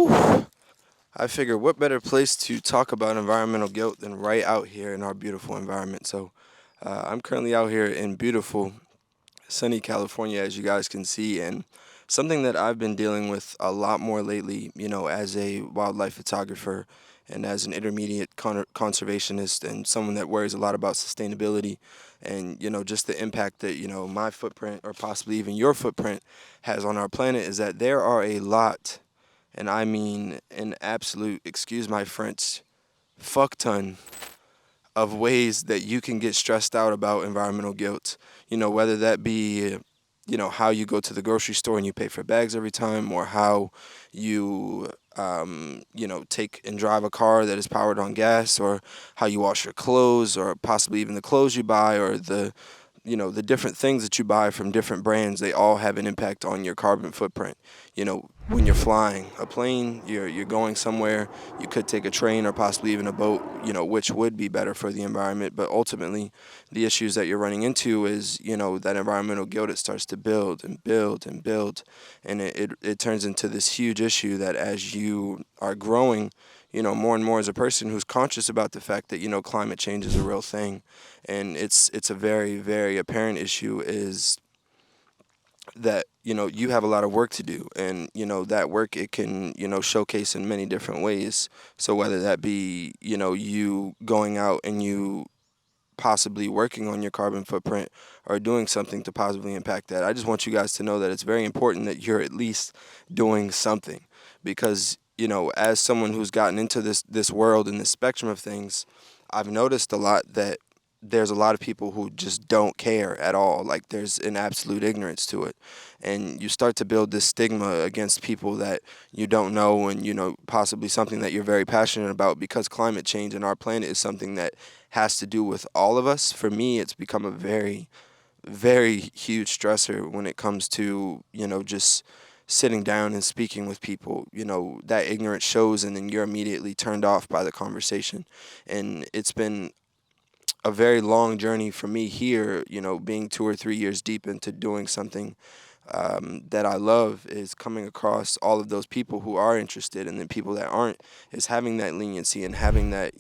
Whew. I figure what better place to talk about environmental guilt than right out here in our beautiful environment. I'm currently out here in beautiful sunny California, as you guys can see, and something that I've been dealing with a lot more lately, as a wildlife photographer and as an intermediate conservationist and someone that worries a lot about sustainability and, just the impact that, my footprint or possibly even your footprint has on our planet is that there are a lot, and I mean an absolute, excuse my French, fuck ton of ways that you can get stressed out about environmental guilt. Whether that be, how you go to the grocery store and you pay for bags every time, or how you, take and drive a car that is powered on gas, or how you wash your clothes, or possibly even the clothes you buy, or the different things that you buy from different brands. They all have an impact on your carbon footprint. When you're flying a plane, you're going somewhere. You could take a train or possibly even a boat, which would be better for the environment. But ultimately, the issues that you're running into is, that environmental guilt. It starts to build and build and build, and it turns into this huge issue that as you are growing, more and more as a person who's conscious about the fact that, climate change is a real thing, and it's a very, very apparent issue, is that, you have a lot of work to do, and, that work, it can, showcase in many different ways. So whether that be, you going out and you possibly working on your carbon footprint or doing something to positively impact that, I just want you guys to know that it's very important that you're at least doing something, because, as someone who's gotten into this world and this spectrum of things, I've noticed a lot that there's a lot of people who just don't care at all. Like, there's an absolute ignorance to it. And you start to build this stigma against people that you don't know, and, possibly something that you're very passionate about, because climate change and our planet is something that has to do with all of us. For me, it's become a very, very huge stressor when it comes to, just sitting down and speaking with people. That ignorance shows, and then you're immediately turned off by the conversation. And it's been a very long journey for me here, being 2 or 3 years deep into doing something that I love, is coming across all of those people who are interested, and the people that aren't, is having that leniency and having that,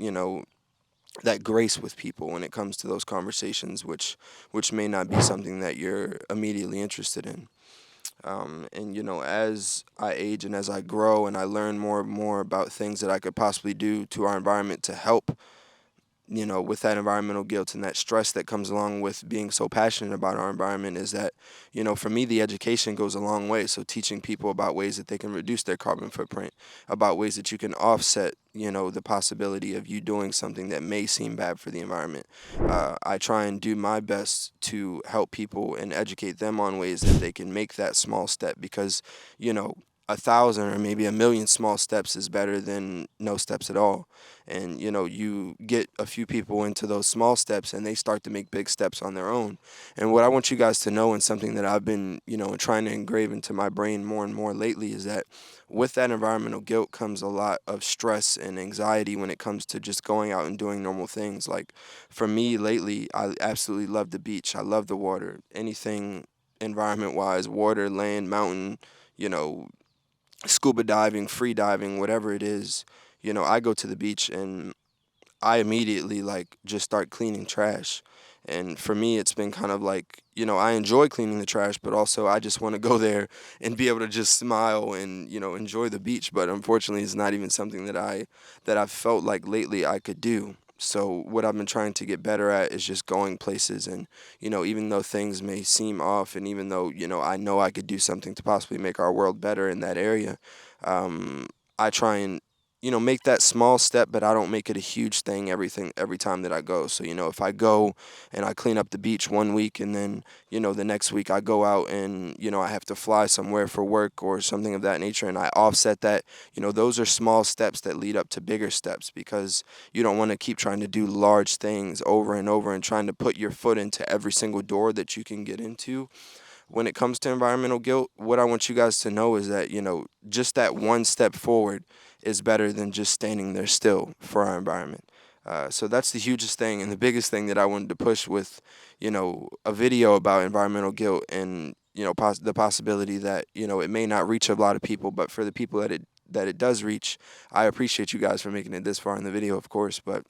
that grace with people when it comes to those conversations, which may not be something that you're immediately interested in. And, as I age and as I grow and I learn more and more about things that I could possibly do to our environment to help, with that environmental guilt and that stress that comes along with being so passionate about our environment, is that, for me, the education goes a long way. So teaching people about ways that they can reduce their carbon footprint, about ways that you can offset, the possibility of you doing something that may seem bad for the environment. I try and do my best to help people and educate them on ways that they can make that small step, because, 1,000 or maybe 1,000,000 small steps is better than no steps at all. And, you get a few people into those small steps and they start to make big steps on their own. And what I want you guys to know, and something that I've been, trying to engrave into my brain more and more lately, is that with that environmental guilt comes a lot of stress and anxiety when it comes to just going out and doing normal things. Like, for me lately, I absolutely love the beach. I love the water. Anything environment wise, water, land, mountain, you know, scuba diving, free diving, whatever it is, I go to the beach and I immediately like just start cleaning trash. And for me, it's been kind of like, I enjoy cleaning the trash, but also I just want to go there and be able to just smile and, enjoy the beach. But unfortunately, it's not even something that I've felt like lately I could do. So what I've been trying to get better at is just going places, and, even though things may seem off, and even though, I know I could do something to possibly make our world better in that area, um, I try and, make that small step, but I don't make it a huge thing every time that I go. So, if I go and I clean up the beach one week, and then, the next week I go out and, I have to fly somewhere for work or something of that nature, and I offset that, those are small steps that lead up to bigger steps, because you don't want to keep trying to do large things over and over and trying to put your foot into every single door that you can get into. When it comes to environmental guilt, what I want you guys to know is that, just that one step forward is better than just standing there still for our environment. So that's the hugest thing and the biggest thing that I wanted to push with, a video about environmental guilt, and, the possibility that, it may not reach a lot of people, but for the people that it does reach. I appreciate you guys for making it this far in the video, of course, but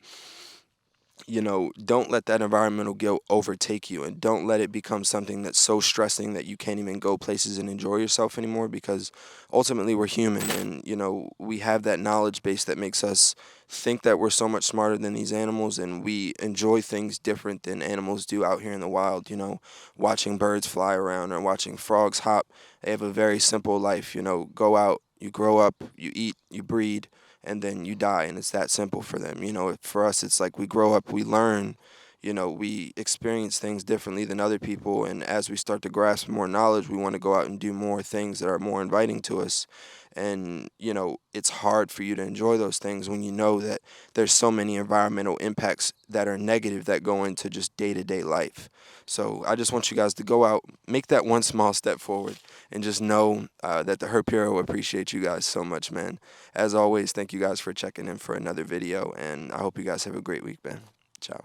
don't let that environmental guilt overtake you, and don't let it become something that's so stressing that you can't even go places and enjoy yourself anymore, because ultimately we're human, and we have that knowledge base that makes us think that we're so much smarter than these animals, and we enjoy things different than animals do out here in the wild. Watching birds fly around or watching frogs hop. They have a very simple life. Go out, you grow up, you eat, you breed, and then you die, and it's that simple for them. For us, it's like we grow up, we learn, we experience things differently than other people, and as we start to grasp more knowledge, we want to go out and do more things that are more inviting to us. And it's hard for you to enjoy those things when you know that there's so many environmental impacts that are negative that go into just day-to-day life. So I just want you guys to go out, make that one small step forward, and just know that the Herp Hero appreciates you guys so much, man. As always, thank you guys for checking in for another video, and I hope you guys have a great week, man. Ciao.